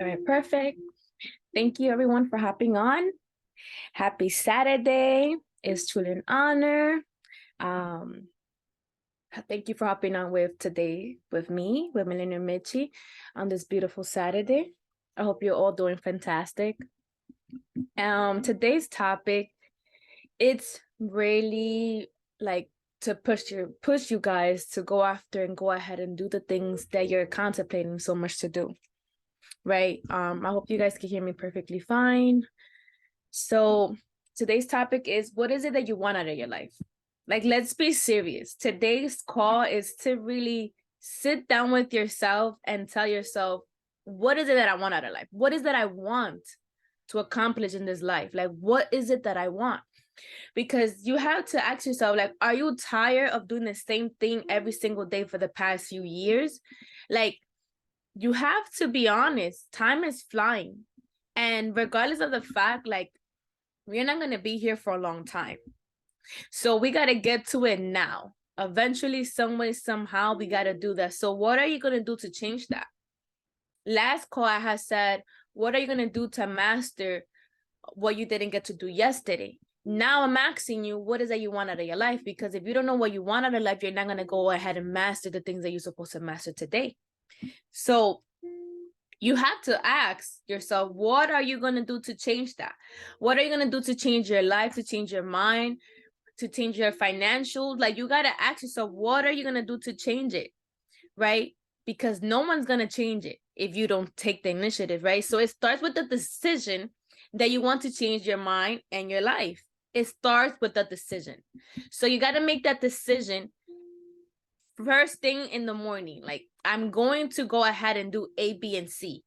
All right, perfect. Thank you everyone for hopping on. Happy Saturday. It's truly an honor. Um, Thank you for hopping on with today with me, with Millennium Michi, on this beautiful Saturday. I hope you're all doing fantastic. Today's topic, it's really like to push you guys to go after and go ahead and do the things that you're contemplating so much to do. Right. I hope you guys can hear me perfectly fine. So today's topic is, what is it that you want out of your life? Like, let's be serious. Today's call is to really sit down with yourself and tell yourself, what is it that I want out of life? What is that I want to accomplish in this life? Like, what is it that I want? Because you have to ask yourself, like, are you tired of doing the same thing every single day for the past few years? Like, you have to be honest. Time is flying. And regardless of the fact, like, we're not going to be here for a long time. So we got to get to it now. Eventually, some way, somehow, we got to do that. So what are you going to do to change that? Last call, I had said, what are you going to do to master what you didn't get to do yesterday? Now I'm asking you, what is that you want out of your life? Because if you don't know what you want out of life, you're not going to go ahead and master the things that you're supposed to master today. So you have to ask yourself, what are you going to do to change that? What are you going to do to change your life, to change your mind, to change your financial? Like, you got to ask yourself, what are you going to do to change it? Right? Because no one's going to change it if you don't take the initiative, right? So it starts with the decision that you want to change your mind and your life. It starts with the decision. So you got to make that decision first thing in the morning. Like, I'm going to go ahead and do A, B, and C.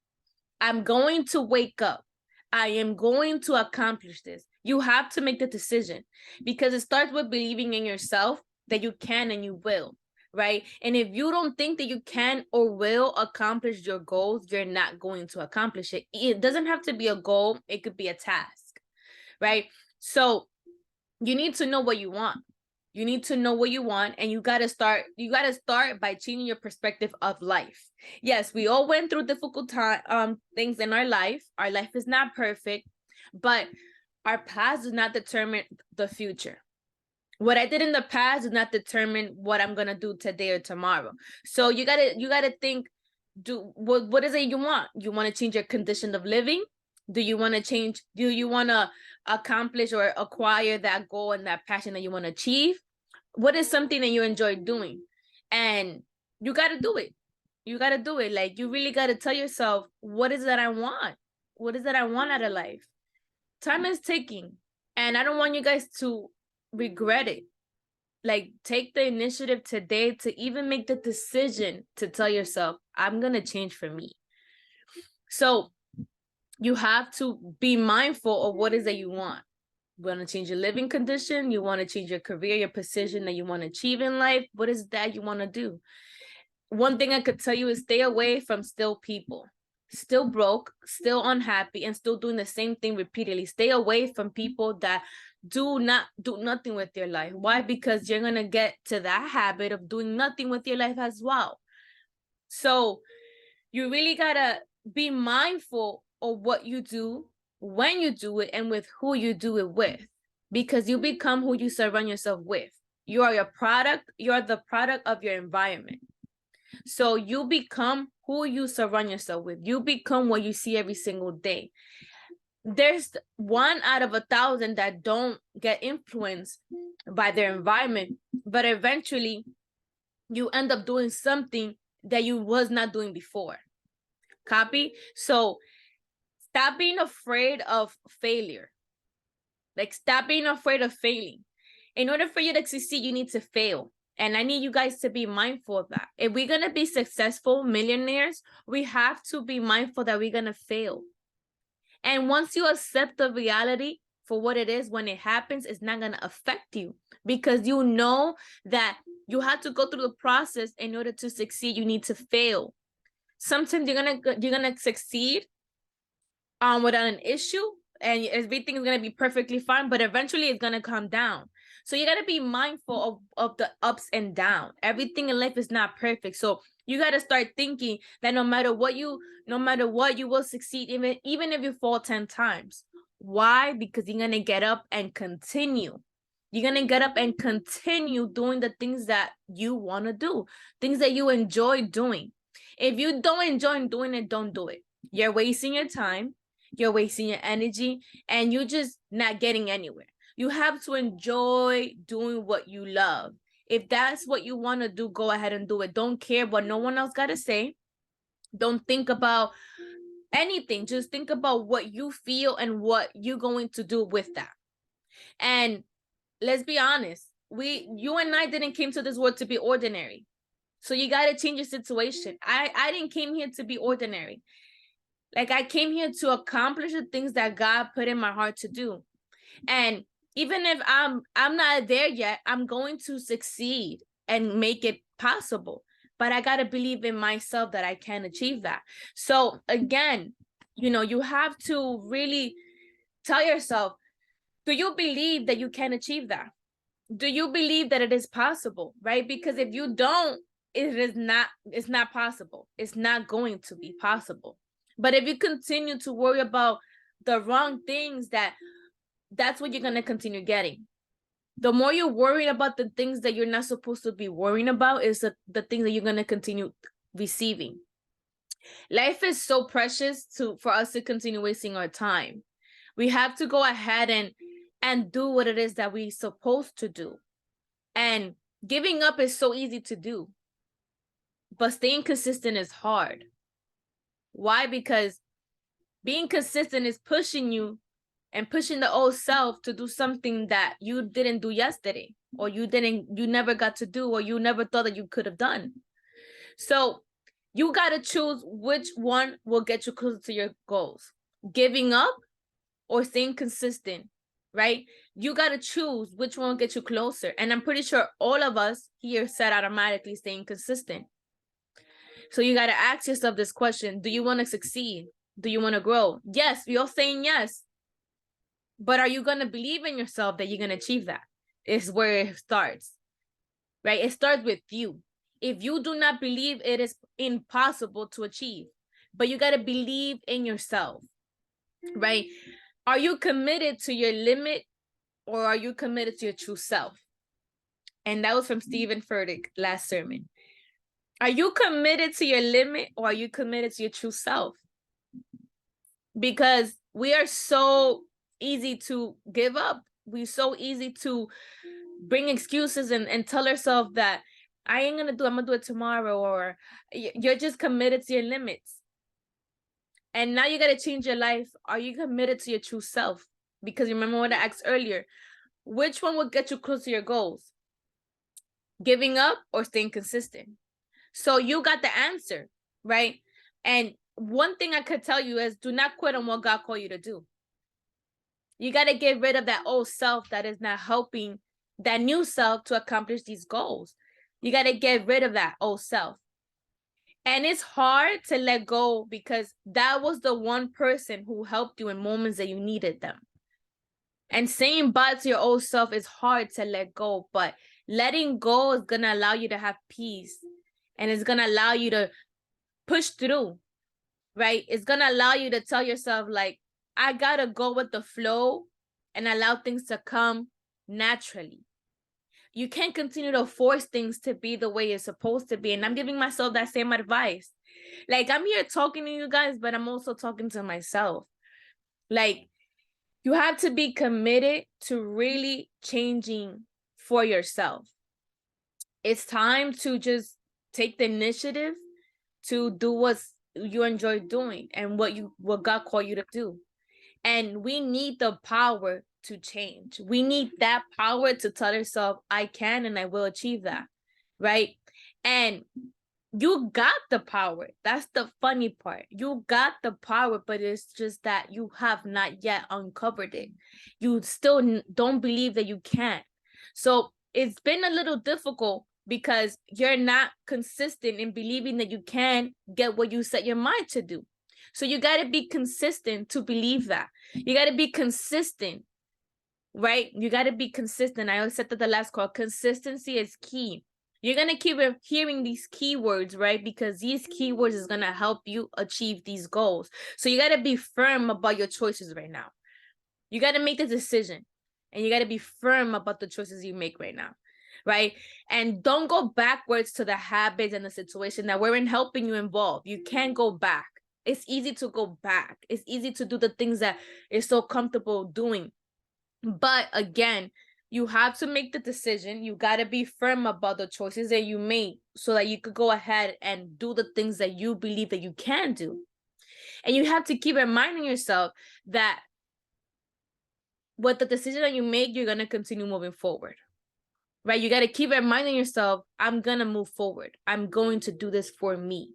I'm going to wake up. I am going to accomplish this. You have to make the decision, because it starts with believing in yourself that you can and you will, right? And if you don't think that you can or will accomplish your goals, you're not going to accomplish it. It doesn't have to be a goal. It could be a task, right? So you need to know what you want. You need to know what you want, and you got to start by changing your perspective of life. Yes, we all went through difficult things in our life. Our life is not perfect, but our past does not determine the future. What I did in the past does not determine what I'm going to do today or tomorrow. So you got to think, what is it you want? You want to change your condition of living? Do you want to accomplish or acquire that goal and that passion that you want to achieve? What is something that you enjoy doing? And you got to do it. You got to do it. Like, you really got to tell yourself, what is that I want? What is that I want out of life? Time is ticking, and I don't want you guys to regret it. Like, take the initiative today to even make the decision to tell yourself, I'm going to change for me. So you have to be mindful of what is that you want. You want to change your living condition? You want to change your career, your position that you want to achieve in life? What is that you want to do? One thing I could tell you is stay away from still people. Still broke, still unhappy, and still doing the same thing repeatedly. Stay away from people that do not do nothing with your life. Why? Because you're going to get to that habit of doing nothing with your life as well. So you really got to be mindful of what you do, when you do it, and with who you do it with, because you become who you surround yourself with. You are your product. You're the product of your environment. So you become who you surround yourself with. You become what you see every single day. There's 1 out of 1,000 that don't get influenced by their environment, but eventually you end up doing something that you was not doing before. Copy? So stop being afraid of failure. Like, stop being afraid of failing. In order for you to succeed, you need to fail. And I need you guys to be mindful of that. If we're going to be successful millionaires, we have to be mindful that we're going to fail. And once you accept the reality for what it is, when it happens, it's not going to affect you, because you know that you have to go through the process. In order to succeed, you need to fail. Sometimes you're gonna succeed without an issue, and everything is gonna be perfectly fine, but eventually it's gonna come down. So you gotta be mindful of the ups and downs. Everything in life is not perfect. So You got to start thinking that no matter what you will succeed, even if you fall 10 times. Why? Because you're going to get up and continue. You're going to get up and continue doing the things that you want to do, things that you enjoy doing. If you don't enjoy doing it, don't do it. You're wasting your time, you're wasting your energy, and you're just not getting anywhere. You have to enjoy doing what you love. If that's what you want to do, go ahead and do it. Don't care what no one else got to say. Don't think about anything. Just think about what you feel and what you're going to do with that. And let's be honest, you and I didn't came to this world to be ordinary. So you got to change your situation. I didn't came here to be ordinary. Like, I came here to accomplish the things that God put in my heart to do. And even if I'm not there yet, I'm going to succeed and make it possible. But I got to believe in myself that I can achieve that. So again, you have to really tell yourself, do you believe that you can achieve that? Do you believe that it is possible, right? Because if you don't, it's not possible. It's not going to be possible. But if you continue to worry about the wrong things, that's what you're going to continue getting. The more you're worried about the things that you're not supposed to be worrying about is the things that you're going to continue receiving. Life is so precious for us to continue wasting our time. We have to go ahead and do what it is that we're supposed to do. And giving up is so easy to do, but staying consistent is hard. Why? Because being consistent is pushing you and pushing the old self to do something that you didn't do yesterday, or you never got to do, or you never thought that you could have done. So you got to choose which one will get you closer to your goals. Giving up or staying consistent, right? You got to choose which one will get you closer. And I'm pretty sure all of us here said automatically staying consistent. So you got to ask yourself this question: do you want to succeed? Do you want to grow? Yes, we all saying yes. But are you going to believe in yourself that you're going to achieve that? Is where it starts, right? It starts with you. If you do not believe, it is impossible to achieve. But you got to believe in yourself, right? Are you committed to your limit, or are you committed to your true self? And that was from Steven Furtick last sermon. Are you committed to your limit, or are you committed to your true self? Because we are so easy to give up. We're so easy to bring excuses and tell ourselves that I ain't gonna do it, I'm gonna do it tomorrow, or you're just committed to your limits. And now you got to change your life. Are you committed to your true self? Because remember what I asked earlier, which one will get you close to your goals? Giving up or staying consistent? So you got the answer, right? And one thing I could tell you is, do not quit on what God called you to do. You got to get rid of that old self that is not helping that new self to accomplish these goals. You got to get rid of that old self. And it's hard to let go, because that was the one person who helped you in moments that you needed them. And saying bye to your old self is hard to let go, but letting go is going to allow you to have peace, and it's going to allow you to push through, right? It's going to allow you to tell yourself, like, I got to go with the flow and allow things to come naturally. You can't continue to force things to be the way it's supposed to be. And I'm giving myself that same advice. Like, I'm here talking to you guys, but I'm also talking to myself. Like, you have to be committed to really changing for yourself. It's time to just take the initiative to do what you enjoy doing and what God called you to do. And we need the power to change. We need that power to tell yourself, I can and I will achieve that, right? And you got the power. That's the funny part. You got the power, but it's just that you have not yet uncovered it. You still don't believe that you can. So it's been a little difficult because you're not consistent in believing that you can get what you set your mind to do. So you got to be consistent to believe that. You got to be consistent, right? You got to be consistent. I always said that the last call, consistency is key. You're going to keep hearing these keywords, right? Because these keywords is going to help you achieve these goals. So you got to be firm about your choices right now. You got to make the decision, and you got to be firm about the choices you make right now, right? And don't go backwards to the habits and the situation that weren't helping you involve. You can't go back. It's easy to go back. It's easy to do the things that you're so comfortable doing. But again, you have to make the decision. You got to be firm about the choices that you made so that you could go ahead and do the things that you believe that you can do. And you have to keep reminding yourself that with the decision that you make, you're going to continue moving forward, right? You got to keep reminding yourself, I'm going to move forward. I'm going to do this for me.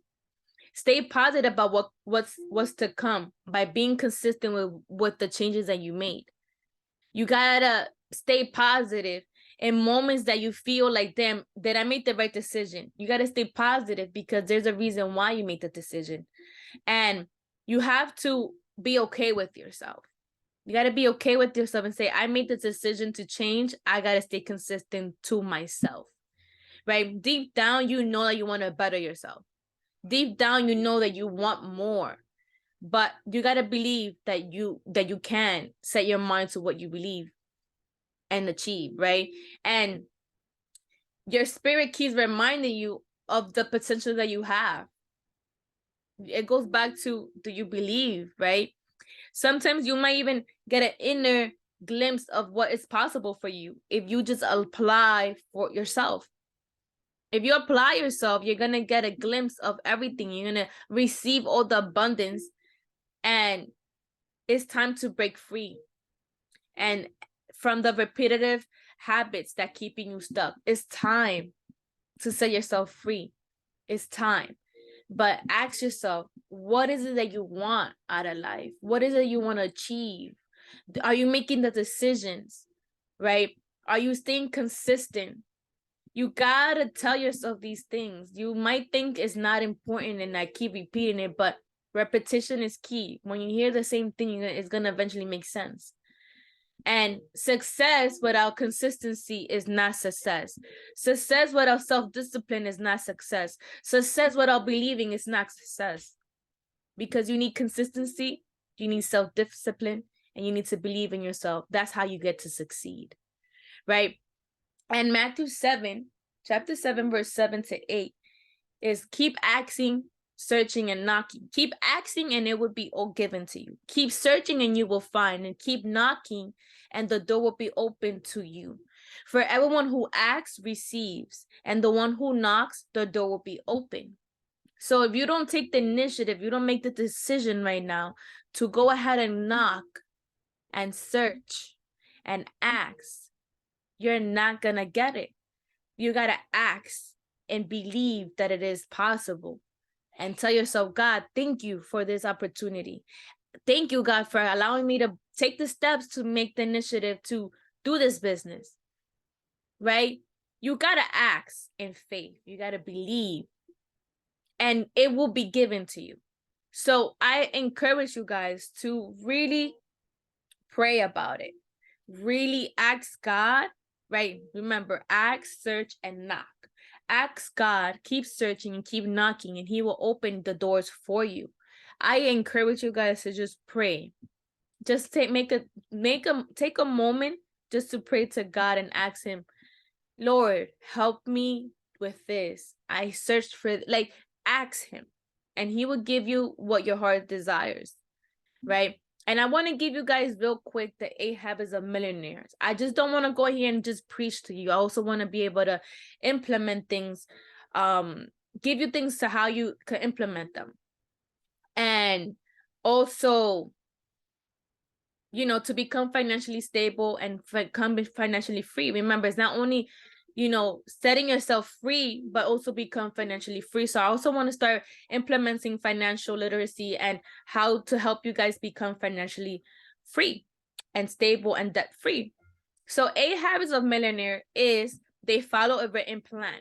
Stay positive about what's to come by being consistent with the changes that you made. You gotta stay positive in moments that you feel like, damn, did I make the right decision? You gotta stay positive because there's a reason why you made the decision. And you have to be okay with yourself. You gotta be okay with yourself and say, I made the decision to change. I gotta stay consistent to myself, right? Deep down, you know that you want to better yourself. Deep down, you know that you want more. But you got to believe that you can set your mind to what you believe and achieve, right? And your spirit keeps reminding you of the potential that you have. It goes back to, do you believe, right? Sometimes you might even get an inner glimpse of what is possible for you if you just apply for yourself. If you apply yourself, you're going to get a glimpse of everything. You're going to receive all the abundance, and it's time to break free. And from the repetitive habits that keeping you stuck, it's time to set yourself free. It's time. But ask yourself, what is it that you want out of life? What is it you want to achieve? Are you making the decisions, right? Are you staying consistent? You gotta tell yourself these things. You might think it's not important and I keep repeating it, but repetition is key. When you hear the same thing, it's gonna eventually make sense. And success without consistency is not success. Success without self-discipline is not success. Success without believing is not success. Because you need consistency, you need self-discipline, and you need to believe in yourself. That's how you get to succeed, right? And Matthew 7, chapter 7, verse 7 to 8 is keep asking, searching, and knocking. Keep asking and it will be all given to you. Keep searching and you will find, and keep knocking and the door will be open to you. For everyone who asks receives, and the one who knocks, the door will be open. So if you don't take the initiative, you don't make the decision right now to go ahead and knock and search and ask, you're not gonna get it. You gotta ask and believe that it is possible, and tell yourself, God, thank you for this opportunity. Thank you, God, for allowing me to take the steps to make the initiative to do this business, right? You gotta ask in faith. You gotta believe, and it will be given to you. So I encourage you guys to really pray about it. Really ask God, right? Remember, ask, search, and knock. Ask God, keep searching and keep knocking, and he will open the doors for you. I encourage you guys to just pray. Just take a moment just to pray to God and ask him, Lord, help me with this. I searched for, like, ask him, and he will give you what your heart desires, right? And I want to give you guys real quick the 8 habits of millionaires. I just don't want to go here and just preach to you. I also want to be able to implement things, give you things to how you can implement them. And also, you know, to become financially stable and become financially free. Remember, it's not only, you know, setting yourself free, but also become financially free. So I also want to start implementing financial literacy and how to help you guys become financially free and stable and debt free. So 8 habits of millionaire is they follow a written plan.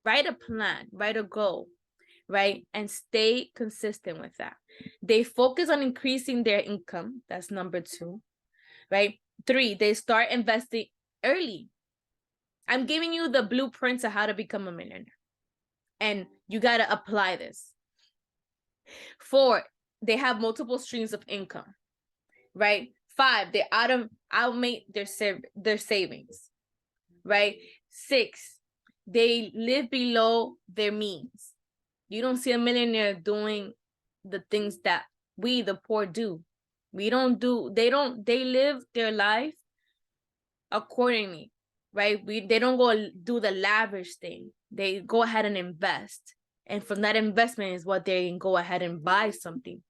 Write a plan, write a goal, right? And stay consistent with that. They focus on increasing their income. That's number 2, right? 3, they start investing early. I'm giving you the blueprint to how to become a millionaire. And you got to apply this. 4, they have multiple streams of income, right? 5, they automate their savings, right? 6, they live below their means. You don't see a millionaire doing the things that we, the poor, do. They live their life accordingly, right? They don't go do the lavish thing. They go ahead and invest. And from that investment is what they can go ahead and buy something,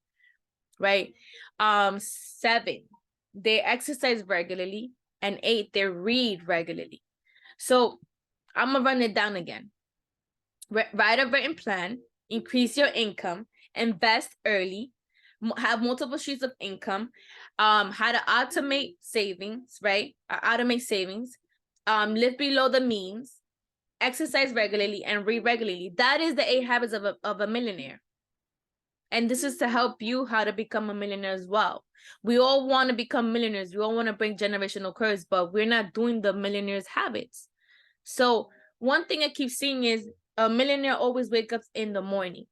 right? 7, they exercise regularly. And 8, they read regularly. So I'm gonna run it down again. Write a written plan, increase your income, invest early, have multiple streams of income, how to automate savings, right? Automate savings, live below the means, exercise regularly, and read regularly. That is the 8 habits of a millionaire. And this is to help you how to become a millionaire as well. We all want to become millionaires. We all want to break generational curse, but we're not doing the millionaire's habits. So one thing I keep seeing is a millionaire always wakes up in the morning,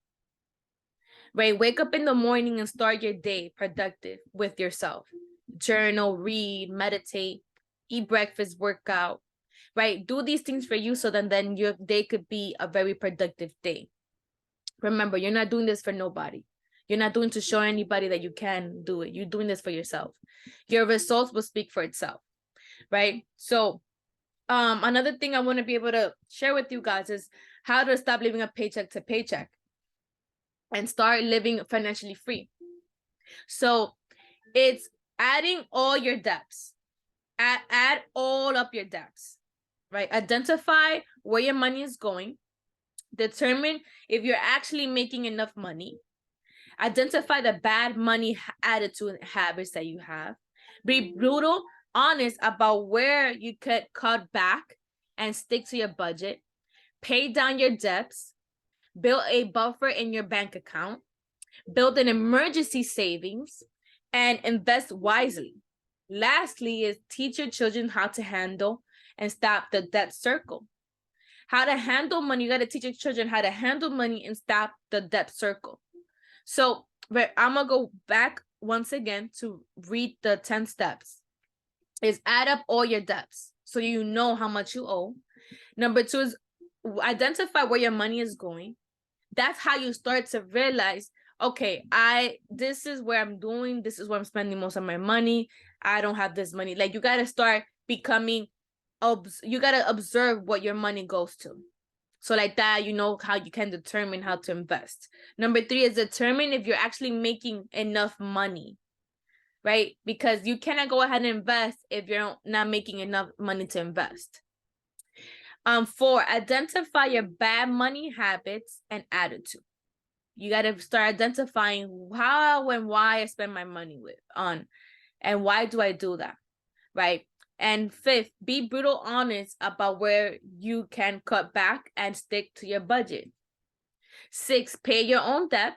right? Wake up in the morning and start your day productive with yourself. Journal, read, meditate, eat breakfast, work out, right? Do these things for you so that then your day could be a very productive day. Remember, you're not doing this for nobody. You're not doing to show anybody that you can do it. You're doing this for yourself. Your results will speak for itself, right? So another thing I want to be able to share with you guys is how to stop living a paycheck to paycheck and start living financially free. So it's adding all your debts. Add all up your debts, right? Identify where your money is going. Determine if you're actually making enough money. Identify the bad money attitude and habits that you have. Be brutal, honest about where you could cut back and stick to your budget. Pay down your debts. Build a buffer in your bank account. Build an emergency savings and invest wisely. Lastly is teach your children how to handle and stop the debt circle. How to handle money. You got to teach your children how to handle money and stop the debt circle. So I'm going to go back once again to read the 10 steps. Is add up all your debts so you know how much you owe. Number 2 is identify where your money is going. That's how you start to realize, okay, this is where I'm doing, this is where I'm spending most of my money. I don't have this money. Like, you got to start becoming, you got to observe what your money goes to. So like that, you know how you can determine how to invest. Number 3 is determine if you're actually making enough money, right? Because you cannot go ahead and invest if you're not making enough money to invest. 4, identify your bad money habits and attitude. You got to start identifying how and why I spend my money on, and why do I do that, right? And 5th, be brutal honest about where you can cut back and stick to your budget. 6, pay your own debt,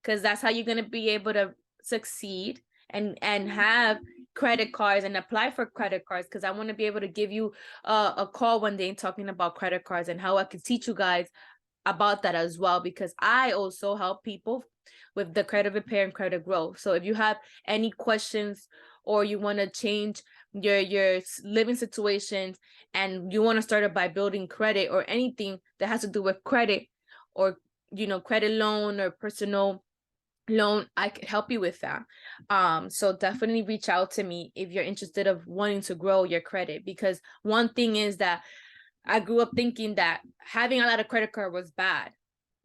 because that's how you're going to be able to succeed and have credit cards and apply for credit cards, because I want to be able to give you a call one day talking about credit cards and how I can teach you guys about that as well, because I also help people with the credit repair and credit growth. So if you have any questions or you want to change your living situations and you want to start it by building credit or anything that has to do with credit or, you know, credit loan or personal loan, I could help you with that. So definitely reach out to me if you're interested of wanting to grow your credit, because one thing is that I grew up thinking that having a lot of credit card was bad,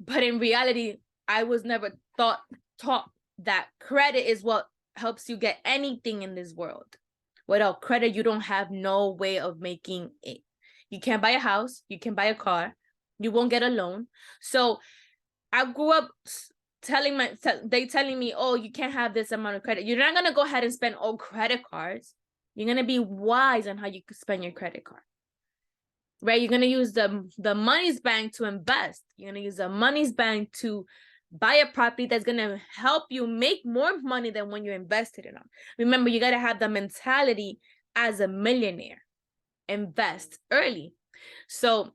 but in reality, I was never taught that credit is what helps you get anything in this world. Without credit, you don't have no way of making it. You can't buy a house, you can buy a car, you won't get a loan. So I grew up telling me, oh, you can't have this amount of credit. You're not gonna go ahead and spend all credit cards. You're gonna be wise on how you spend your credit card. Right? You're gonna use the money's bank to invest. You're gonna use the money's bank to buy a property that's gonna help you make more money than when you invested it on. Remember, you gotta have the mentality as a millionaire. Invest early. So,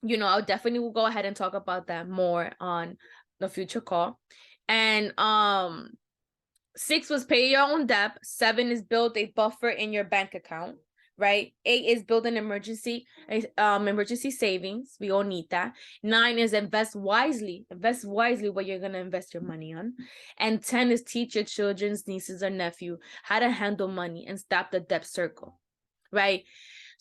you know, I'll definitely will go ahead and talk about that more on the future call. And 6 was pay your own debt. 7 is build a buffer in your bank account, right? 8 is build an emergency savings. We all need that. 9 is invest wisely. Invest wisely what you're gonna invest your money on. And 10 is teach your children's nieces or nephew how to handle money and stop the debt circle, right?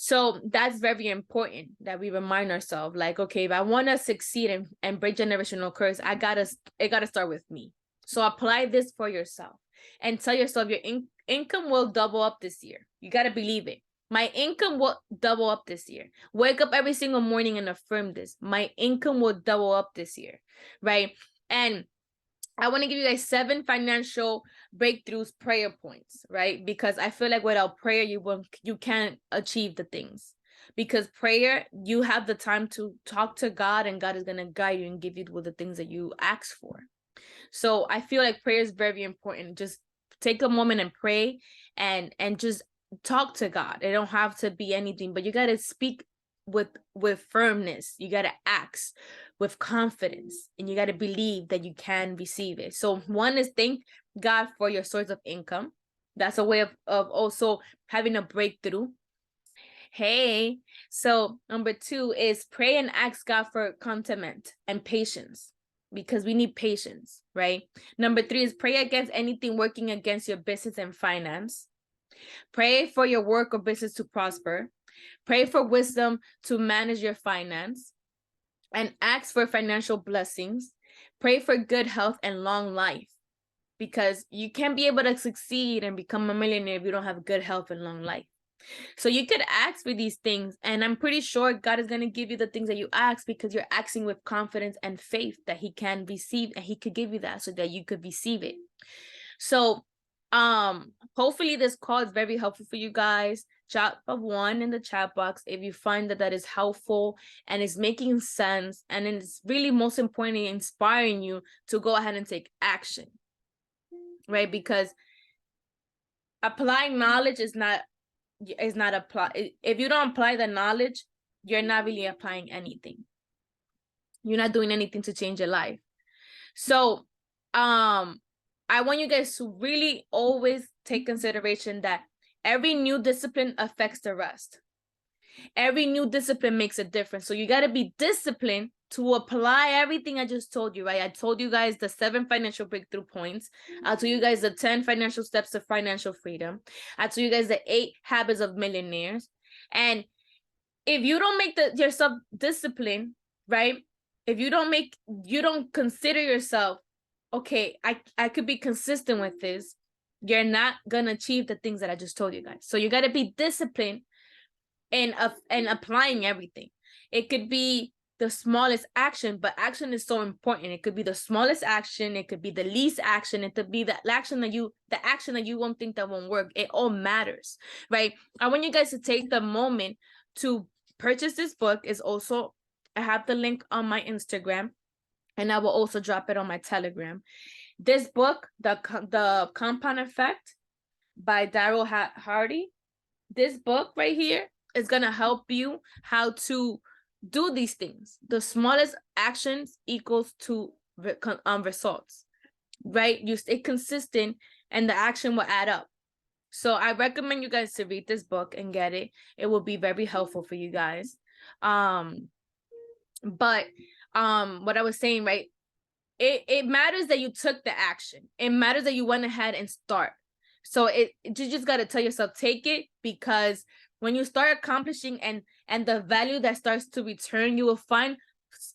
So that's very important that we remind ourselves, like, okay, if I want to succeed and break generational curse, it gotta start with me. So apply this for yourself and tell yourself your income will double up this year. You got to believe it. My income will double up this year. Wake up every single morning and affirm this. My income will double up this year, right? And I want to give you guys 7 financial breakthroughs prayer points, right? Because I feel like without prayer, you can't achieve the things. Because prayer, you have the time to talk to God, and God is going to guide you and give you the things that you ask for. So I feel like prayer is very important. Just take a moment and pray and just talk to God. It don't have to be anything, but you got to speak with firmness. You got to ask with confidence, and you got to believe that you can receive it. So 1 is thank God for your source of income. That's a way of also having a breakthrough. Hey, so number 2 is pray and ask God for contentment and patience, because we need patience, right? Number 3 is pray against anything working against your business and finance. Pray for your work or business to prosper. Pray for wisdom to manage your finance, and ask for financial blessings. Pray for good health and long life, because you can't be able to succeed and become a millionaire if you don't have good health and long life. So you could ask for these things, and I'm pretty sure God is going to give you the things that you ask, because you're asking with confidence and faith that he can receive, and he could give you that so that you could receive it. So hopefully this call is very helpful for you guys. Drop a 1 in the chat box if you find that is helpful and is making sense, and it's really most importantly inspiring you to go ahead and take action, right? Because applying knowledge is not apply. If you don't apply the knowledge, you're not really applying anything. You're not doing anything to change your life. So I want you guys to really always take consideration that every new discipline affects the rest. Every new discipline makes a difference. So you got to be disciplined to apply everything I just told you, right? I told you guys the 7 financial breakthrough points. I told you guys the 10 financial steps to financial freedom. I told you guys the 8 habits of millionaires. And if you don't make yourself disciplined, right? If you don't consider yourself, okay, I could be consistent with this, you're not gonna achieve the things that I just told you guys. So you got to be disciplined in applying everything. It could be the smallest action, but action is so important. It could be the smallest action, it could be the least action, it could be the action that you won't think that won't work. It all matters, right? I want you guys to take the moment to purchase this book. Is also, I have the link on my Instagram, and I will also drop it on my Telegram. This book, the Compound Effect by Darrell Hardy, this book right here is going to help you how to do these things. The smallest actions equals to results, right? You stay consistent and the action will add up. So I recommend you guys to read this book and get it. It will be very helpful for you guys. But what I was saying, right? It matters that you took the action. It matters that you went ahead and start. So you just got to tell yourself, take it, because when you start accomplishing and the value that starts to return, you will find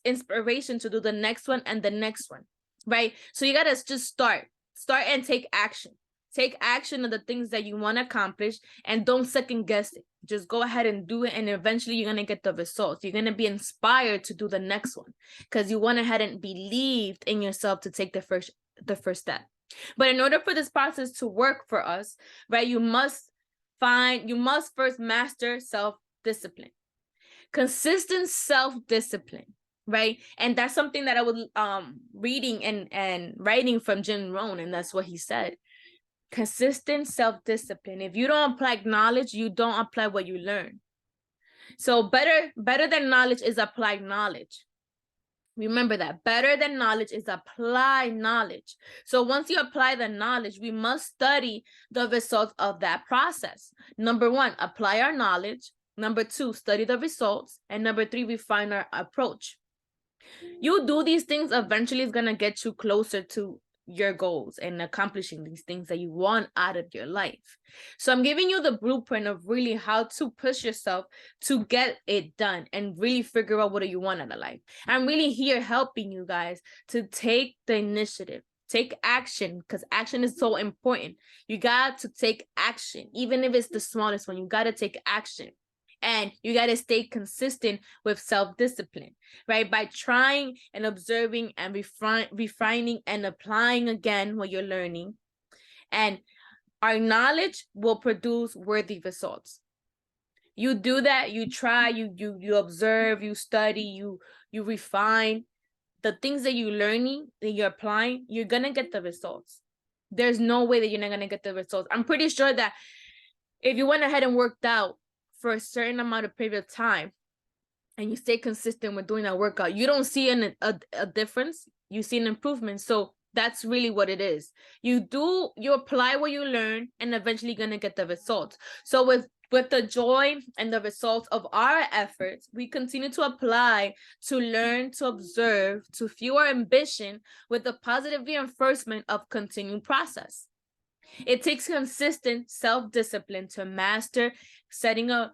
inspiration to do the next one and the next one, right? So you got to just start and take action. Take action on the things that you want to accomplish, and don't second guess it. Just go ahead and do it, and eventually you're going to get the results. You're going to be inspired to do the next one because you went ahead and believed in yourself to take the first step. But in order for this process to work for us, right, you must first master self-discipline. Consistent self-discipline, right? And that's something that I was reading and writing from Jim Rohn, and that's what he said. Consistent self-discipline. If you don't apply knowledge, you don't apply what you learn. So better than knowledge is applied knowledge. Remember that. Better than knowledge is applied knowledge. So once you apply the knowledge, we must study the results of that process. Number one, apply our knowledge. Number two, study the results. And number three, refine our approach. You do these things, eventually it's going to get you closer to your goals and accomplishing these things that you want out of your life. So I'm giving you the blueprint of really how to push yourself to get it done and really figure out what do you want out of life. I'm really here helping you guys to take the initiative, take action, because action is so important. You got to take action, even if it's the smallest one. You got to take action. And you got to stay consistent with self-discipline, right? By trying and observing and refining and applying again what you're learning. And our knowledge will produce worthy results. You do that, you try, you observe, you study, you refine the things that you're learning, that you're applying, you're going to get the results. There's no way that you're not going to get the results. I'm pretty sure that if you went ahead and worked out for a certain amount of period of time and you stay consistent with doing that workout, you don't see a difference, you see an improvement. So that's really what it is. You apply what you learn and eventually gonna get the results. So with the joy and the results of our efforts, we continue to apply, to learn, to observe, to fuel our ambition with the positive reinforcement of continued process. It takes consistent self-discipline to master setting a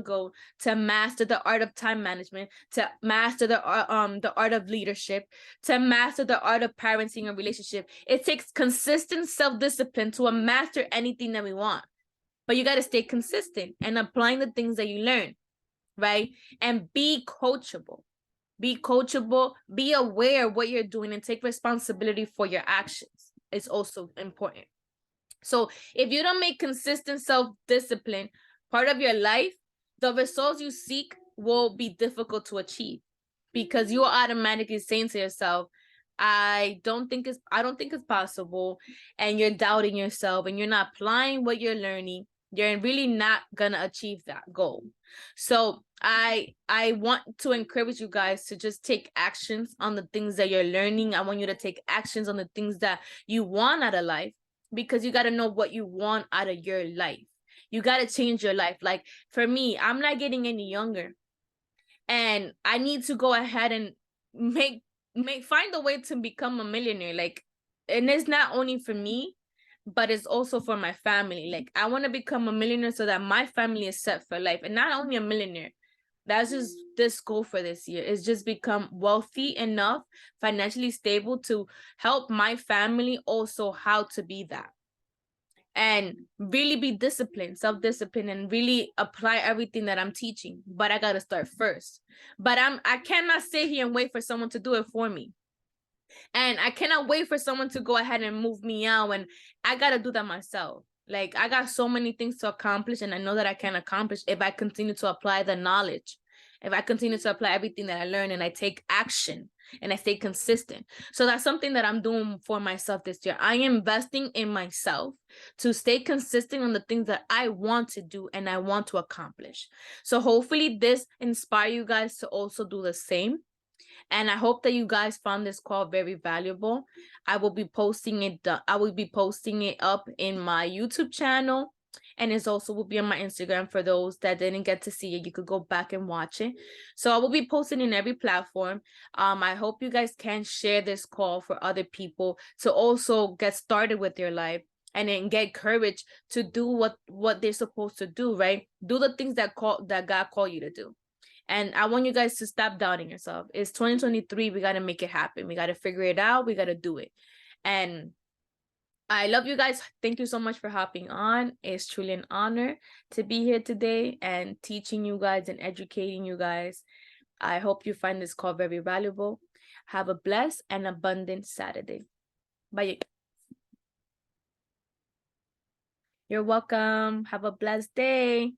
goal, to master the art of time management, to master the art of leadership, to master the art of parenting a relationship. It takes consistent self-discipline to master anything that we want. But you got to stay consistent and applying the things that you learn, right? And be coachable. Be coachable, be aware of what you're doing, and take responsibility for your actions. It's also important. So if you don't make consistent self-discipline part of your life, the results you seek will be difficult to achieve, because you are automatically saying to yourself, I don't think it's possible, and you're doubting yourself and you're not applying what you're learning. You're really not gonna achieve that goal. So I want to encourage you guys to just take actions on the things that you're learning. I want you to take actions on the things that you want out of life, because you got to know what you want out of your life. You got to change your life. Like for me, I'm not getting any younger, and I need to go ahead and find a way to become a millionaire. Like, and it's not only for me, but it's also for my family. Like, I want to become a millionaire so that my family is set for life, and not only a millionaire. That's just this goal for this year, is just become wealthy enough, financially stable to help my family also how to be that. And really be disciplined, self-disciplined, and really apply everything that I'm teaching. But I got to start first. But I cannot sit here and wait for someone to do it for me. And I cannot wait for someone to go ahead and move me out. And I got to do that myself. Like, I got so many things to accomplish, and I know that I can accomplish if I continue to apply the knowledge, if I continue to apply everything that I learn, and I take action and I stay consistent. So that's something that I'm doing for myself this year. I am investing in myself to stay consistent on the things that I want to do and I want to accomplish. So hopefully this inspire you guys to also do the same. And I hope that you guys found this call very valuable. I will be posting it up in my YouTube channel, and it also will be on my Instagram. For those that didn't get to see it, you could go back and watch it. So I will be posting in every platform. I hope you guys can share this call for other people to also get started with their life and then get courage to do what they're supposed to do, right? Do the things that God called you to do. And I want you guys to stop doubting yourself. It's 2023. We got to make it happen. We got to figure it out. We got to do it. And I love you guys. Thank you so much for hopping on. It's truly an honor to be here today and teaching you guys and educating you guys. I hope you find this call very valuable. Have a blessed and abundant Saturday. Bye. You're welcome. Have a blessed day.